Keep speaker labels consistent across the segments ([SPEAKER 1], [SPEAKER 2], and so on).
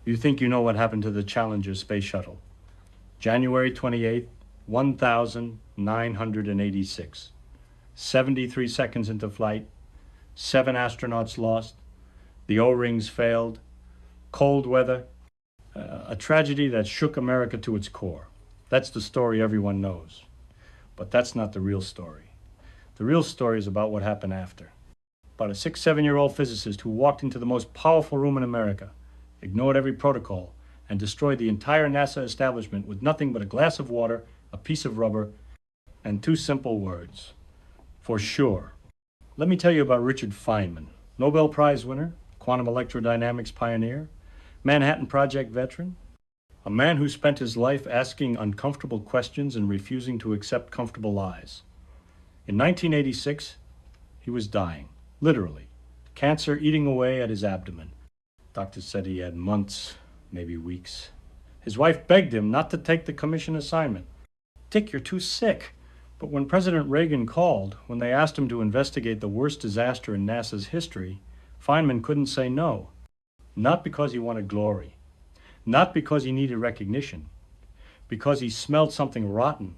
[SPEAKER 1] You think you know what happened to the Challenger space shuttle. January 28th, 1986. 73 seconds into flight, 7 astronauts lost, the O-rings failed, cold weather, a tragedy that shook America to its core. That's the story everyone knows. But that's not the real story. The real story is about what happened after. About a 6-7-year-old physicist who walked into the most powerful room in America, ignored every protocol, and destroyed the entire NASA establishment with nothing but a glass of water, a piece of rubber, and 2 simple words: for sure. Let me tell you about Richard Feynman, Nobel Prize winner, quantum electrodynamics pioneer, Manhattan Project veteran, a man who spent his life asking uncomfortable questions and refusing to accept comfortable lies. In 1986, he was dying, literally, cancer eating away at his abdomen. Doctors said he had months, maybe weeks. His wife begged him not to take the commission assignment. "Dick, you're too sick." But when President Reagan called, when they asked him to investigate the worst disaster in NASA's history, Feynman couldn't say no. Not because he wanted glory, not because he needed recognition, because he smelled something rotten.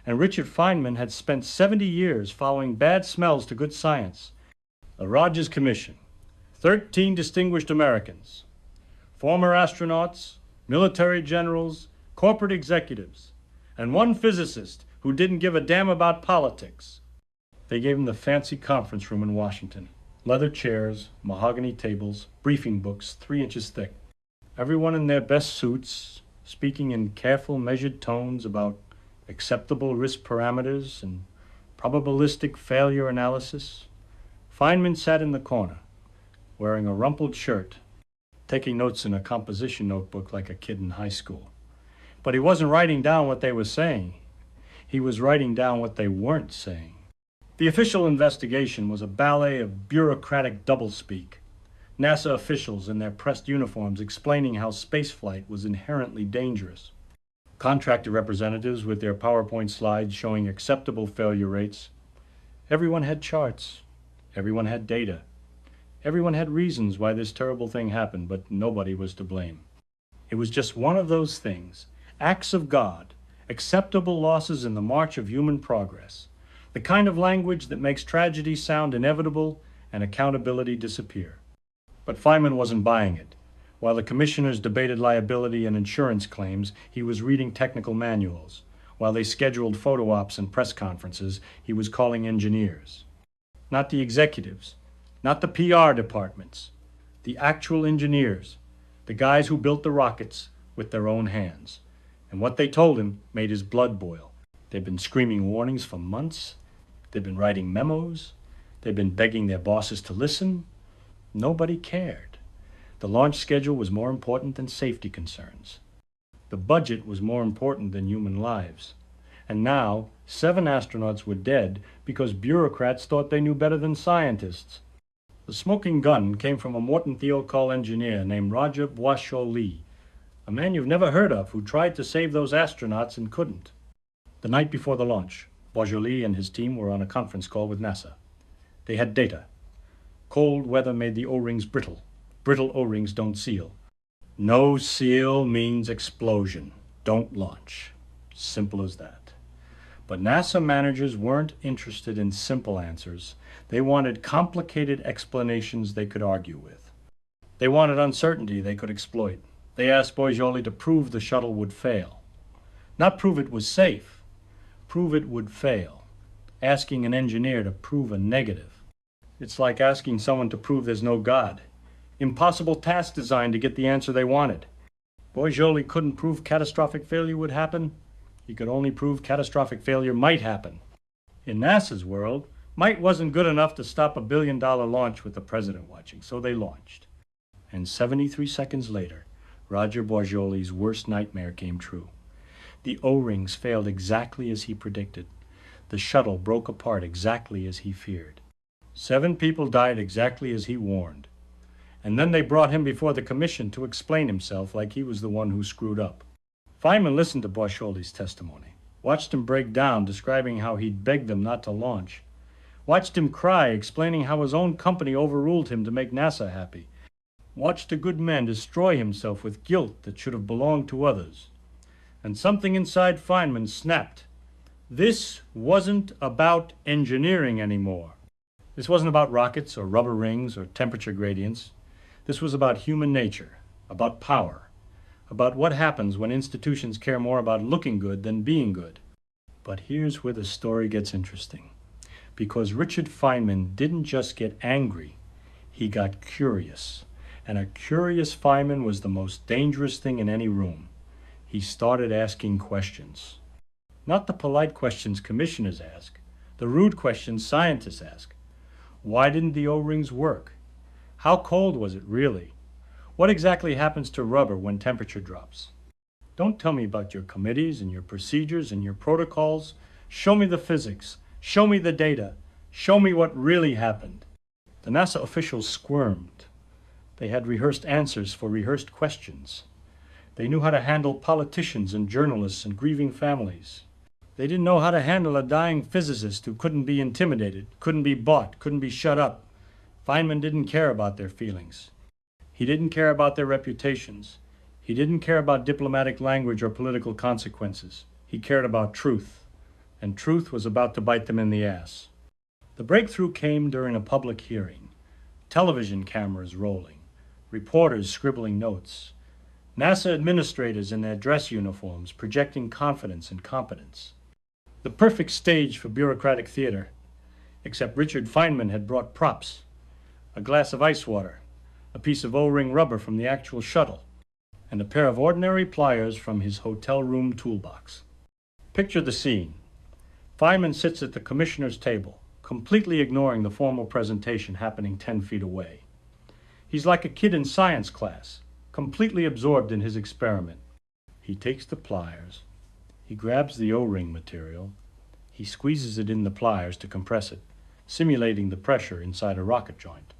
[SPEAKER 1] And Richard Feynman had spent 70 years following bad smells to good science. The Rogers Commission, 13 distinguished Americans, former astronauts, military generals, corporate executives, and 1 physicist who didn't give a damn about politics. They gave him the fancy conference room in Washington. Leather chairs, mahogany tables, briefing books 3 inches thick. Everyone in their best suits, speaking in careful, measured tones about acceptable risk parameters and probabilistic failure analysis. Feynman sat in the corner, wearing a rumpled shirt, taking notes in a composition notebook like a kid in high school. But he wasn't writing down what they were saying. He was writing down what they weren't saying. The official investigation was a ballet of bureaucratic doublespeak. NASA officials in their pressed uniforms explaining how spaceflight was inherently dangerous. Contractor representatives with their PowerPoint slides showing acceptable failure rates. Everyone had charts. Everyone had data. Everyone had reasons why this terrible thing happened, but nobody was to blame. It was just one of those things, acts of God, acceptable losses in the march of human progress. The kind of language that makes tragedy sound inevitable and accountability disappear. But Feynman wasn't buying it. While the commissioners debated liability and insurance claims, he was reading technical manuals. While they scheduled photo ops and press conferences, he was calling engineers. Not the executives, not the PR departments, the actual engineers, the guys who built the rockets with their own hands. And what they told him made his blood boil. They'd been screaming warnings for months. They'd been writing memos. They'd been begging their bosses to listen. Nobody cared. The launch schedule was more important than safety concerns. The budget was more important than human lives. And now, 7 astronauts were dead because bureaucrats thought they knew better than scientists. The smoking gun came from a Morton Thiokol engineer named Roger Boisjoli, a man you've never heard of who tried to save those astronauts and couldn't. The night before the launch, Boisjoli and his team were on a conference call with NASA. They had data. Cold weather made the O-rings brittle. Brittle O-rings don't seal. No seal means explosion. Don't launch. Simple as that. But NASA managers weren't interested in simple answers. They wanted complicated explanations they could argue with. They wanted uncertainty they could exploit. They asked Boisjoli to prove the shuttle would fail. Not prove it was safe. Prove it would fail. Asking an engineer to prove a negative. It's like asking someone to prove there's no God. Impossible task design to get the answer they wanted. Boisjoli couldn't prove catastrophic failure would happen. He could only prove catastrophic failure might happen. In NASA's world, might wasn't good enough to stop a billion-dollar launch with the president watching, so they launched. And 73 seconds later, Roger Boisjoli's worst nightmare came true. The O-rings failed exactly as he predicted. The shuttle broke apart exactly as he feared. 7 people died exactly as he warned. And then they brought him before the commission to explain himself like he was the one who screwed up. Feynman listened to Boisjoli's testimony, watched him break down, describing how he'd begged them not to launch, watched him cry, explaining how his own company overruled him to make NASA happy. watched a good man destroy himself with guilt that should have belonged to others. And something inside Feynman snapped. This wasn't about engineering anymore. This wasn't about rockets or rubber rings or temperature gradients. This was about human nature, about power, about what happens when institutions care more about looking good than being good. But here's where the story gets interesting. Because Richard Feynman didn't just get angry, he got curious. And a curious Feynman was the most dangerous thing in any room. He started asking questions. Not the polite questions commissioners ask, the rude questions scientists ask. Why didn't the O-rings work? How cold was it really? What exactly happens to rubber when temperature drops? Don't tell me about your committees and your procedures and your protocols. Show me the physics. Show me the data. Show me what really happened. The NASA officials squirmed. They had rehearsed answers for rehearsed questions. They knew how to handle politicians and journalists and grieving families. They didn't know how to handle a dying physicist who couldn't be intimidated, couldn't be bought, couldn't be shut up. Feynman didn't care about their feelings. He didn't care about their reputations. He didn't care about diplomatic language or political consequences. He cared about truth, and truth was about to bite them in the ass. The breakthrough came during a public hearing. Television cameras rolling, reporters scribbling notes, NASA administrators in their dress uniforms projecting confidence and competence. The perfect stage for bureaucratic theater, except Richard Feynman had brought props, a glass of ice water, a piece of O-ring rubber from the actual shuttle, and a pair of ordinary pliers from his hotel room toolbox. Picture the scene. Feynman sits at the commissioner's table, completely ignoring the formal presentation happening 10 feet away. He's like a kid in science class, completely absorbed in his experiment. He takes the pliers, he grabs the O-ring material, he squeezes it in the pliers to compress it, simulating the pressure inside a rocket joint.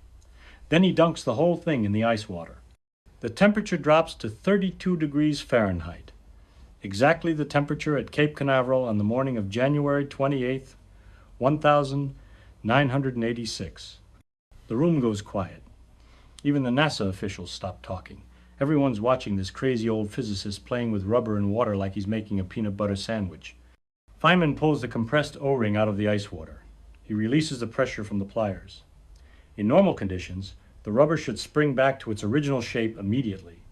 [SPEAKER 1] Then he dunks the whole thing in the ice water. The temperature drops to 32 degrees Fahrenheit, exactly the temperature at Cape Canaveral on the morning of January 28th, 1986. The room goes quiet. Even the NASA officials stop talking. Everyone's watching this crazy old physicist playing with rubber and water like he's making a peanut butter sandwich. Feynman pulls the compressed O-ring out of the ice water. He releases the pressure from the pliers. In normal conditions, the rubber should spring back to its original shape immediately.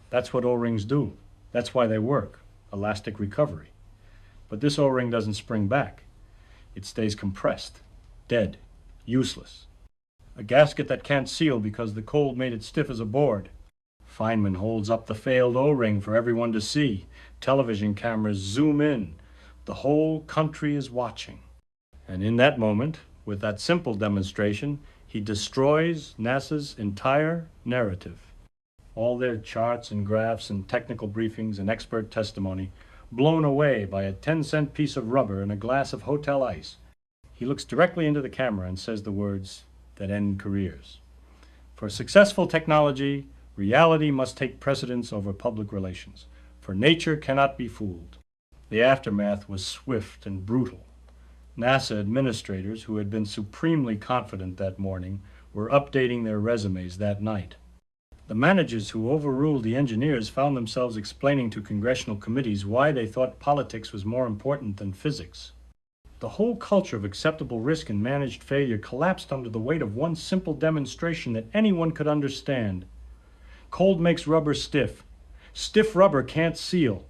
[SPEAKER 1] That's what O-rings do. That's why they work. Elastic recovery. But this O-ring doesn't spring back. It stays compressed, dead, useless. A gasket that can't seal because the cold made it stiff as a board. Feynman holds up the failed O-ring for everyone to see. Television cameras zoom in. The whole country is watching. And in that moment, with that simple demonstration, he destroys NASA's entire narrative. All their charts and graphs and technical briefings and expert testimony blown away by a 10-cent piece of rubber and a glass of hotel ice. He looks directly into the camera and says the words that end careers. For successful technology, reality must take precedence over public relations, for nature cannot be fooled. The aftermath was swift and brutal. NASA administrators, who had been supremely confident that morning, were updating their resumes that night. The managers who overruled the engineers found themselves explaining to congressional committees why they thought politics was more important than physics. The whole culture of acceptable risk and managed failure collapsed under the weight of one simple demonstration that anyone could understand. Cold makes rubber stiff. Stiff rubber can't seal.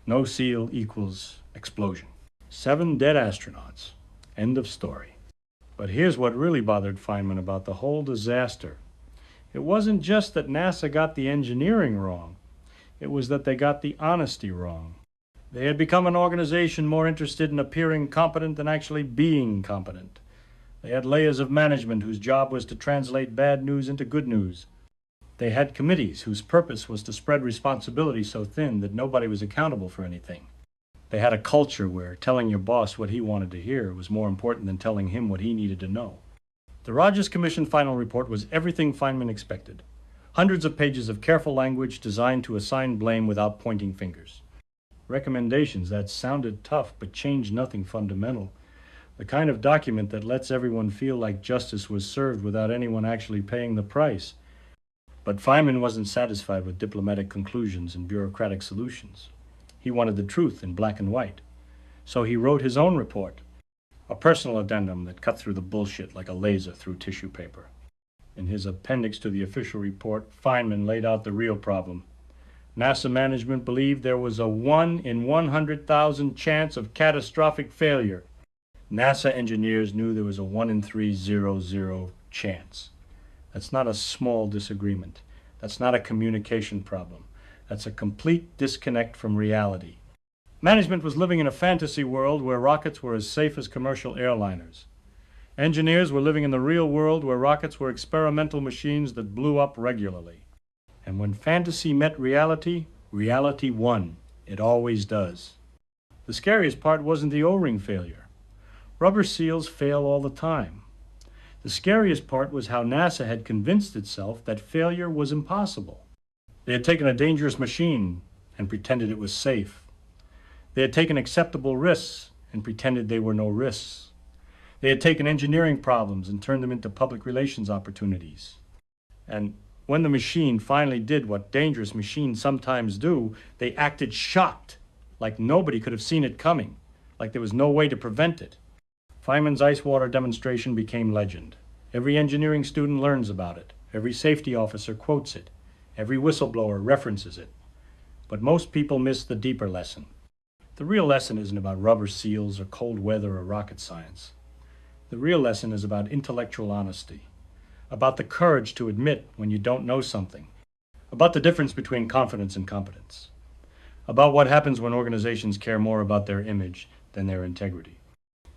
[SPEAKER 1] No seal equals explosion. 7 dead astronauts. End of story. But here's what really bothered Feynman about the whole disaster. It wasn't just that NASA got the engineering wrong. It was that they got the honesty wrong. They had become an organization more interested in appearing competent than actually being competent. They had layers of management whose job was to translate bad news into good news. They had committees whose purpose was to spread responsibility so thin that nobody was accountable for anything. They had a culture where telling your boss what he wanted to hear was more important than telling him what he needed to know. The Rogers Commission final report was everything Feynman expected. Hundreds of pages of careful language designed to assign blame without pointing fingers. Recommendations that sounded tough but changed nothing fundamental. The kind of document that lets everyone feel like justice was served without anyone actually paying the price. But Feynman wasn't satisfied with diplomatic conclusions and bureaucratic solutions. He wanted the truth in black and white. So he wrote his own report, a personal addendum that cut through the bullshit like a laser through tissue paper. In his appendix to the official report, Feynman laid out the real problem. NASA management believed there was a 1 in 100,000 chance of catastrophic failure. NASA engineers knew there was a 1 in 300 chance. That's not a small disagreement. That's not a communication problem. That's a complete disconnect from reality. Management was living in a fantasy world where rockets were as safe as commercial airliners. Engineers were living in the real world where rockets were experimental machines that blew up regularly. And when fantasy met reality, reality won. It always does. The scariest part wasn't the O-ring failure. Rubber seals fail all the time. The scariest part was how NASA had convinced itself that failure was impossible. They had taken a dangerous machine and pretended it was safe. They had taken acceptable risks and pretended they were no risks. They had taken engineering problems and turned them into public relations opportunities. And when the machine finally did what dangerous machines sometimes do, they acted shocked, like nobody could have seen it coming, like there was no way to prevent it. Feynman's ice water demonstration became legend. Every engineering student learns about it. Every safety officer quotes it. Every whistleblower references it. But most people miss the deeper lesson. The real lesson isn't about rubber seals or cold weather or rocket science. The real lesson is about intellectual honesty, about the courage to admit when you don't know something, about the difference between confidence and competence, about what happens when organizations care more about their image than their integrity.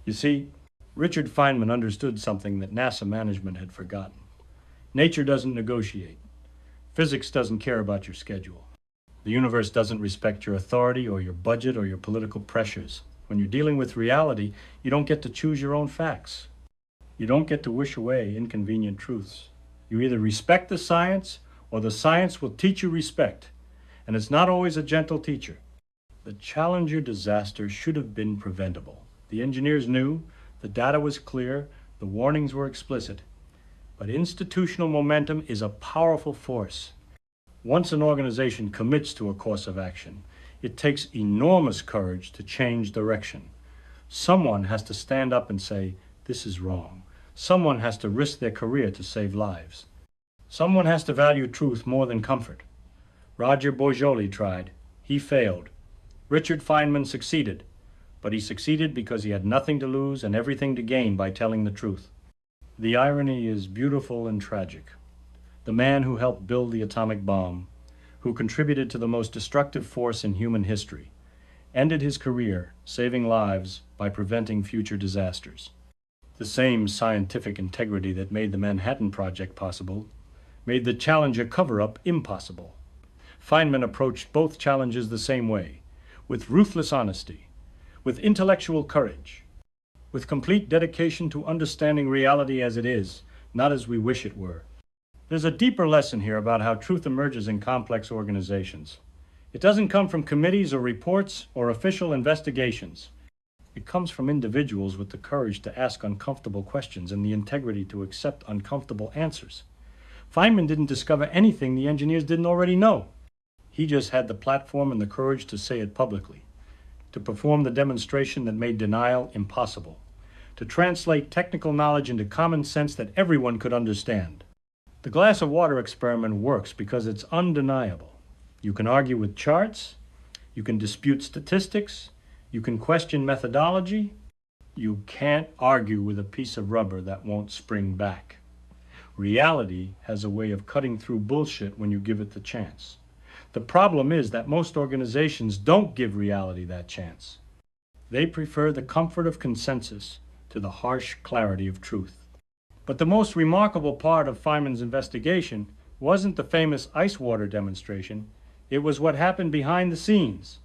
[SPEAKER 1] You see, Richard Feynman understood something that NASA management had forgotten. Nature doesn't negotiate. Physics doesn't care about your schedule. The universe doesn't respect your authority or your budget or your political pressures. When you're dealing with reality, you don't get to choose your own facts. You don't get to wish away inconvenient truths. You either respect the science or the science will teach you respect. And it's not always a gentle teacher. The Challenger disaster should have been preventable. The engineers knew, the data was clear, the warnings were explicit. But institutional momentum is a powerful force. Once an organization commits to a course of action, it takes enormous courage to change direction. Someone has to stand up and say, this is wrong. Someone has to risk their career to save lives. Someone has to value truth more than comfort. Roger Borjoli tried. He failed. Richard Feynman succeeded. But he succeeded because he had nothing to lose and everything to gain by telling the truth. The irony is beautiful and tragic. The man who helped build the atomic bomb, who contributed to the most destructive force in human history, ended his career saving lives by preventing future disasters. The same scientific integrity that made the Manhattan Project possible made the Challenger cover-up impossible. Feynman approached both challenges the same way, with ruthless honesty, with intellectual courage, with complete dedication to understanding reality as it is, not as we wish it were. There's a deeper lesson here about how truth emerges in complex organizations. It doesn't come from committees or reports or official investigations. It comes from individuals with the courage to ask uncomfortable questions and the integrity to accept uncomfortable answers. Feynman didn't discover anything the engineers didn't already know. He just had the platform and the courage to say it publicly, to perform the demonstration that made denial impossible, to translate technical knowledge into common sense that everyone could understand. The glass of water experiment works because it's undeniable. You can argue with charts, you can dispute statistics, you can question methodology. You can't argue with a piece of rubber that won't spring back. Reality has a way of cutting through bullshit when you give it the chance. The problem is that most organizations don't give reality that chance. They prefer the comfort of consensus to the harsh clarity of truth. But the most remarkable part of Feynman's investigation wasn't the famous ice water demonstration. It was what happened behind the scenes.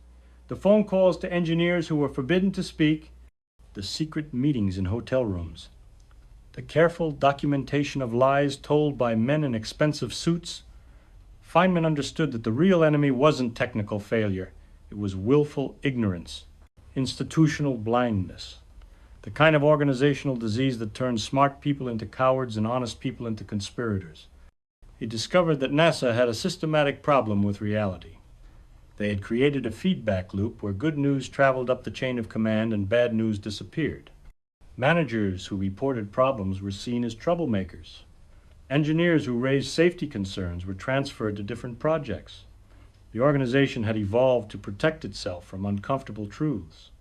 [SPEAKER 1] The phone calls to engineers who were forbidden to speak, the secret meetings in hotel rooms, the careful documentation of lies told by men in expensive suits. Feynman understood that the real enemy wasn't technical failure. It was willful ignorance, institutional blindness. The kind of organizational disease that turns smart people into cowards and honest people into conspirators. he discovered that NASA had a systematic problem with reality. They had created a feedback loop where good news traveled up the chain of command and bad news disappeared. Managers who reported problems were seen as troublemakers. Engineers who raised safety concerns were transferred to different projects. The organization had evolved to protect itself from uncomfortable truths.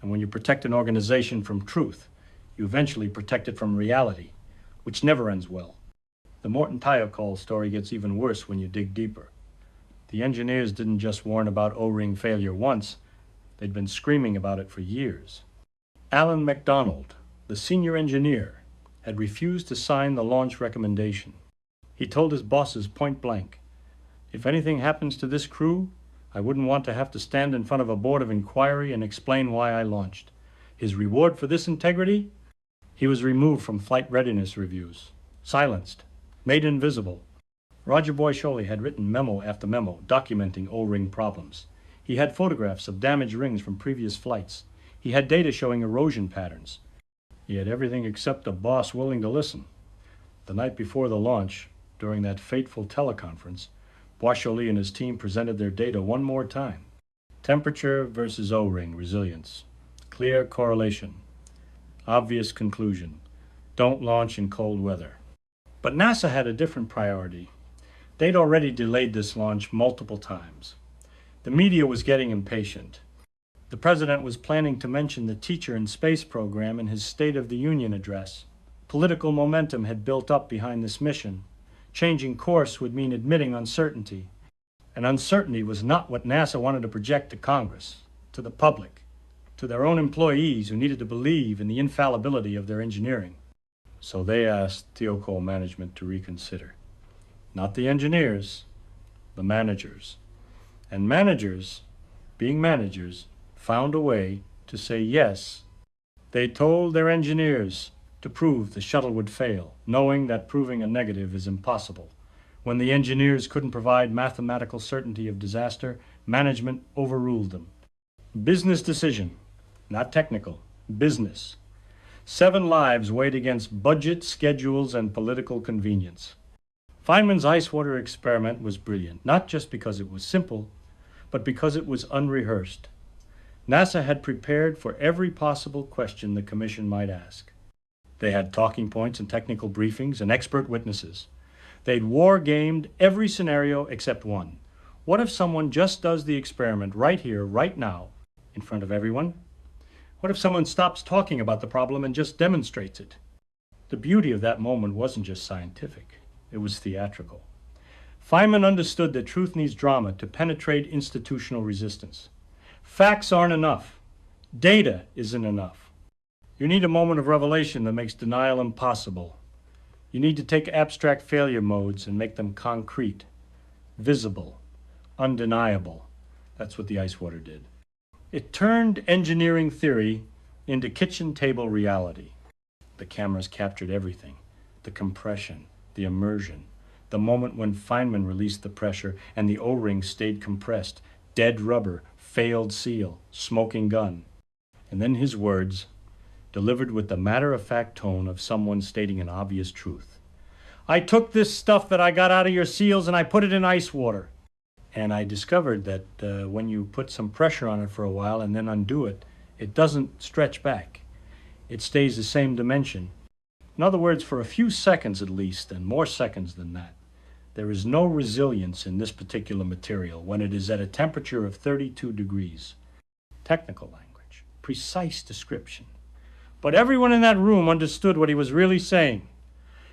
[SPEAKER 1] And when you protect an organization from truth, you eventually protect it from reality, which never ends well. The Morton Thiokol story gets even worse when you dig deeper. The engineers didn't just warn about O-ring failure once, they'd been screaming about it for years. Alan MacDonald, the senior engineer, had refused to sign the launch recommendation. He told his bosses point blank, "If anything happens to this crew, I wouldn't want to have to stand in front of a board of inquiry and explain why I launched." His reward for this integrity? He was removed from flight readiness reviews, silenced, made invisible. Roger Boiscioli had written memo after memo documenting O-ring problems. He had photographs of damaged rings from previous flights. He had data showing erosion patterns. He had everything except a boss willing to listen. The night before the launch, during that fateful teleconference, Boiscioli and his team presented their data one more time. Temperature versus O-ring resilience. Clear correlation. Obvious conclusion. Don't launch in cold weather. But NASA had a different priority. They'd already delayed this launch multiple times. The media was getting impatient. The president was planning to mention the Teacher in Space program in his State of the Union address. Political momentum had built up behind this mission. Changing course would mean admitting uncertainty. And uncertainty was not what NASA wanted to project to Congress, to the public, to their own employees who needed to believe in the infallibility of their engineering. So they asked Thiokol management to reconsider. Not the engineers, the managers. And managers, being managers, found a way to say yes. They told their engineers to prove the shuttle would fail, knowing that proving a negative is impossible. When the engineers couldn't provide mathematical certainty of disaster, management overruled them. Business decision, not technical, business. 7 lives weighed against budget, schedules, and political convenience. Feynman's ice water experiment was brilliant, not just because it was simple, but because it was unrehearsed. NASA had prepared for every possible question the commission might ask. They had talking points and technical briefings and expert witnesses. They'd war-gamed every scenario except one. What if someone just does the experiment right here, right now, in front of everyone? What if someone stops talking about the problem and just demonstrates it? The beauty of that moment wasn't just scientific, it was theatrical. Feynman understood that truth needs drama to penetrate institutional resistance. Facts aren't enough. Data isn't enough. You need a moment of revelation that makes denial impossible. You need to take abstract failure modes and make them concrete, visible, undeniable. That's what the ice water did. It turned engineering theory into kitchen table reality. The cameras captured everything. The compression, the immersion, the moment when Feynman released the pressure and the O-ring stayed compressed, dead rubber, failed seal, smoking gun. And then his words, delivered with the matter-of-fact tone of someone stating an obvious truth. "I took this stuff that I got out of your seals and I put it in ice water. And I discovered that when you put some pressure on it for a while and then undo it, it doesn't stretch back. It stays the same dimension. In other words, for a few seconds at least, and more seconds than that, there is no resilience in this particular material when it is at a temperature of 32 degrees. Technical language, precise description. But everyone in that room understood what he was really saying.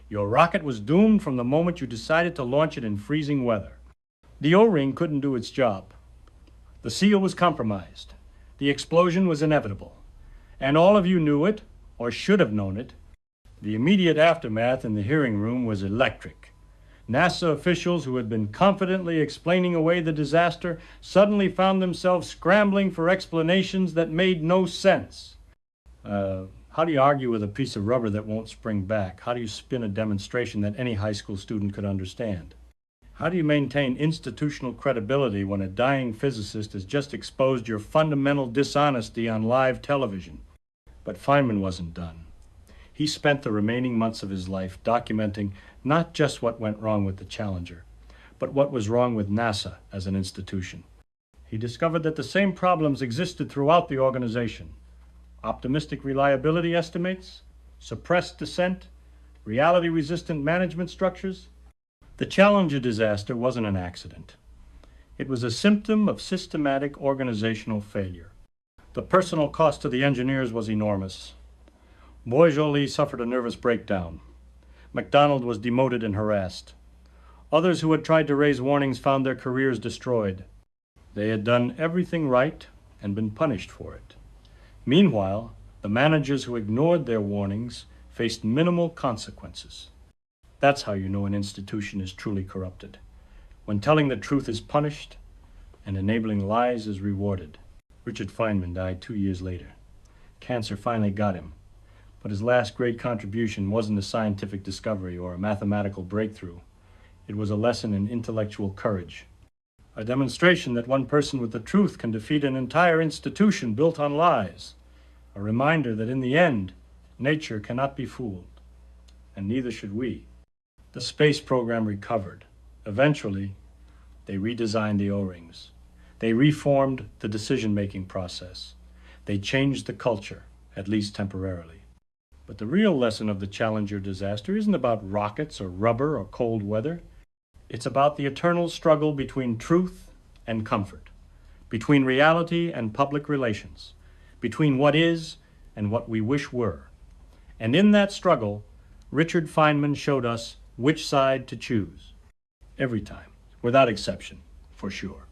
[SPEAKER 1] Your rocket was doomed from the moment you decided to launch it in freezing weather. The O-ring couldn't do its job. The seal was compromised. The explosion was inevitable. And all of you knew it, or should have known it. The immediate aftermath in the hearing room was electric. NASA officials who had been confidently explaining away the disaster suddenly found themselves scrambling for explanations that made no sense. How do you argue with a piece of rubber that won't spring back? How do you spin a demonstration that any high school student could understand? How do you maintain institutional credibility when a dying physicist has just exposed your fundamental dishonesty on live television? But Feynman wasn't done. he spent the remaining months of his life documenting not just what went wrong with the Challenger, but what was wrong with NASA as an institution. He discovered that the same problems existed throughout the organization: optimistic reliability estimates, suppressed dissent, reality-resistant management structures. The Challenger disaster wasn't an accident. It was a symptom of systematic organizational failure. The personal cost to the engineers was enormous. Boisjoli suffered a nervous breakdown. MacDonald was demoted and harassed. Others who had tried to raise warnings found their careers destroyed. They had done everything right and been punished for it. Meanwhile, the managers who ignored their warnings faced minimal consequences. That's how you know an institution is truly corrupted: when telling the truth is punished and enabling lies is rewarded. Richard Feynman died 2 years later. Cancer finally got him, but his last great contribution wasn't a scientific discovery or a mathematical breakthrough. It was a lesson in intellectual courage, a demonstration that one person with the truth can defeat an entire institution built on lies, a reminder that in the end, nature cannot be fooled, and neither should we. The space program recovered. Eventually, they redesigned the O-rings. They reformed the decision-making process. They changed the culture, at least temporarily. But the real lesson of the Challenger disaster isn't about rockets or rubber or cold weather. It's about the eternal struggle between truth and comfort, between reality and public relations, between what is and what we wish were. And in that struggle, Richard Feynman showed us which side to choose. Every time, without exception, for sure.